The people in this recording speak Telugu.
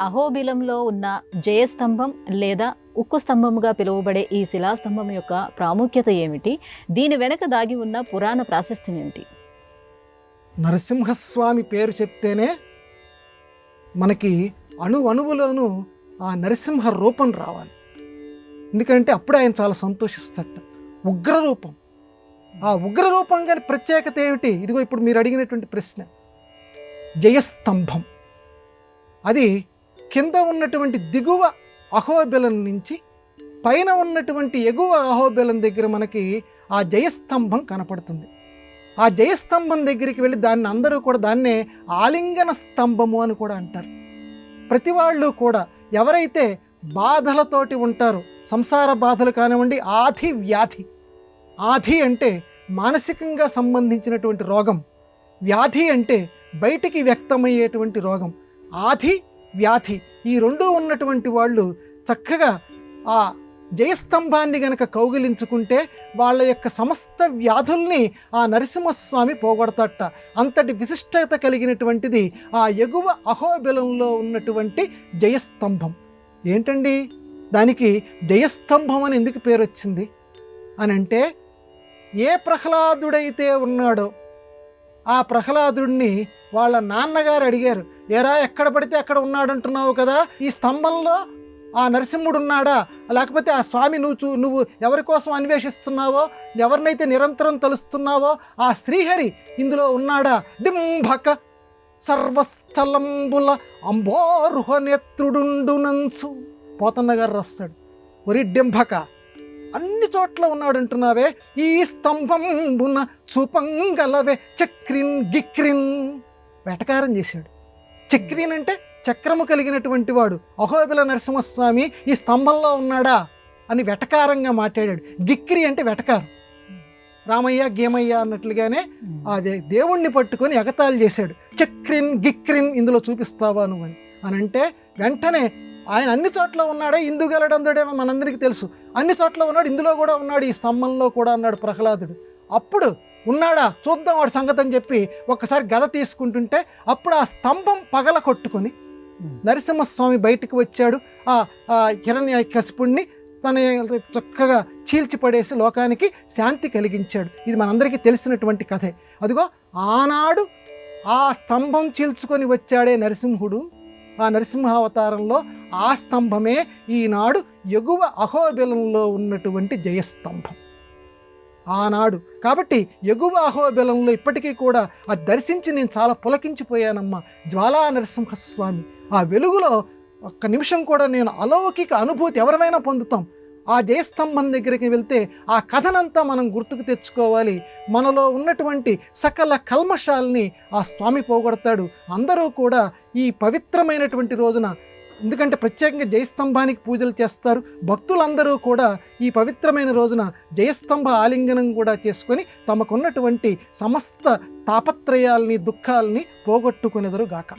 అహోబిలంలో ఉన్న జయస్తంభం లేదా ఉక్కు స్తంభముగా పిలువబడే ఈ శిలాస్తంభం యొక్క ప్రాముఖ్యత ఏమిటి? దీని వెనక దాగి ఉన్న పురాణ ప్రాశస్త్యం ఏమిటి? నరసింహస్వామి పేరు చెప్తేనే మనకి అణువులోనూ ఆ నరసింహ రూపం రావాలి. ఎందుకంటే అప్పుడే ఆయన చాలా సంతోషిస్తట. ఉగ్రరూపం. ఆ ఉగ్రరూపం కానీ ప్రత్యేకత ఏమిటి? ఇదిగో ఇప్పుడు మీరు అడిగినటువంటి ప్రశ్న. జయస్తంభం అది కింద ఉన్నటువంటి దిగువ అహోబిలం నుంచి పైన ఉన్నటువంటి ఎగువ అహోబిలం దగ్గర మనకి ఆ జయస్తంభం కనపడుతుంది. ఆ జయస్తంభం దగ్గరికి వెళ్ళి దాన్ని అందరూ కూడా దాన్నే ఆలింగన స్తంభము అని కూడా అంటారు. ప్రతి వాళ్ళు కూడా ఎవరైతే బాధలతోటి ఉంటారో, సంసార బాధలు కానివ్వండి, ఆధి వ్యాధి. ఆధి అంటే మానసికంగా సంబంధించినటువంటి రోగం, వ్యాధి అంటే బయటికి వ్యక్తమయ్యేటువంటి రోగం. ఆధి వ్యాధి ఈ రెండూ ఉన్నటువంటి వాళ్ళు చక్కగా ఆ జయస్తంభాన్ని గనక కౌగిలించుకుంటే వాళ్ళ యొక్క సమస్త వ్యాధుల్ని ఆ నరసింహస్వామి పోగొడతట. అంతటి విశిష్టత కలిగినటువంటిది ఆ ఎగువ అహోబిలంలో ఉన్నటువంటి జయస్తంభం. ఏంటండి దానికి జయస్తంభం అని ఎందుకు పేరు వచ్చింది అని అంటే, ఏ ప్రహ్లాదుడైతే ఉన్నాడో ఆ ప్రహ్లాదుడిని వాళ్ళ నాన్నగారు అడిగారు, ఏరా ఎక్కడ పడితే అక్కడ ఉన్నాడంటున్నావు కదా, ఈ స్తంభంలో ఆ నరసింహుడు ఉన్నాడా, లేకపోతే ఆ స్వామి నువ్వు ఎవరి కోసం అన్వేషిస్తున్నావో, ఎవరినైతే నిరంతరం తలుస్తున్నావో ఆ శ్రీహరి ఇందులో ఉన్నాడా? డింభక సర్వస్థలంబుల అంబోరుహ నేత్రుడుండునంచు పోతన్న గారు రాస్తాడు. ఒరి డింభక, అన్ని చోట్ల ఉన్నాడు అంటున్నావే, ఈ స్తంభంబున చూపంగలవే చక్రిన్ గిక్రిన్. వెటకారం చేశాడు. చక్రిన్ అంటే చక్రము కలిగినటువంటి వాడు. అహోబిల నరసింహస్వామి ఈ స్తంభంలో ఉన్నాడా అని వెటకారంగా మాట్లాడాడు. గిక్రి అంటే వెటకారం. రామయ్య గేమయ్య అన్నట్లుగానే ఆ దేవుణ్ణి పట్టుకొని ఎగతాళి చేశాడు. చక్రిన్ గిక్రిన్ ఇందులో చూపిస్తావా నువ్వు అని అంటే, వెంటనే ఆయన అన్ని చోట్ల ఉన్నాడే, ఇందుగలడందుడే మనందరికీ తెలుసు. అన్ని చోట్ల ఉన్నాడు, ఇందులో కూడా ఉన్నాడు, ఈ స్తంభంలో కూడా అన్నాడు ప్రహ్లాదుడు. అప్పుడు ఉన్నాడా చూద్దాం వాడి సంగతి అని చెప్పి ఒక్కసారి గద తీసుకుంటుంటే అప్పుడు ఆ స్తంభం పగల కొట్టుకొని నరసింహస్వామి బయటికి వచ్చాడు. ఆ హిరణ్యకశిపుణ్ణి తన చక్కగా చీల్చిపడేసి లోకానికి శాంతి కలిగించాడు. ఇది మనందరికీ తెలిసినటువంటి కథే. అదిగో ఆనాడు ఆ స్తంభం చీల్చుకొని వచ్చాడే నరసింహుడు. ఆ నరసింహావతారంలో ఆ స్తంభమే ఈనాడు ఎగువ అహోబిలంలో ఉన్నటువంటి జయస్తంభం ఆనాడు. కాబట్టి ఎగువ అహోబిలంలో ఇప్పటికీ కూడా అది దర్శించి నేను చాలా పులకించిపోయానమ్మా. జ్వాలా నరసింహస్వామి ఆ వెలుగులో ఒక్క నిమిషం కూడా నేను అలౌకిక అనుభూతి ఎవరైనా పొందుతాం. ఆ జయస్తంభం దగ్గరికి వెళ్తే ఆ కథనంతా మనం గుర్తుకు తెచ్చుకోవాలి. మనలో ఉన్నటువంటి సకల కల్మషాల్ని ఆ స్వామి పోగొడతాడు. అందరూ కూడా ఈ పవిత్రమైనటువంటి రోజున, ఎందుకంటే ప్రత్యేకంగా జయస్తంభానికి పూజలు చేస్తారు భక్తులందరూ కూడా, ఈ పవిత్రమైన రోజున జయస్తంభ ఆలింగనం కూడా చేసుకొని తమకున్నటువంటి సమస్త తాపత్రయాల్ని దుఃఖాల్ని పోగొట్టుకునేదరు గాక.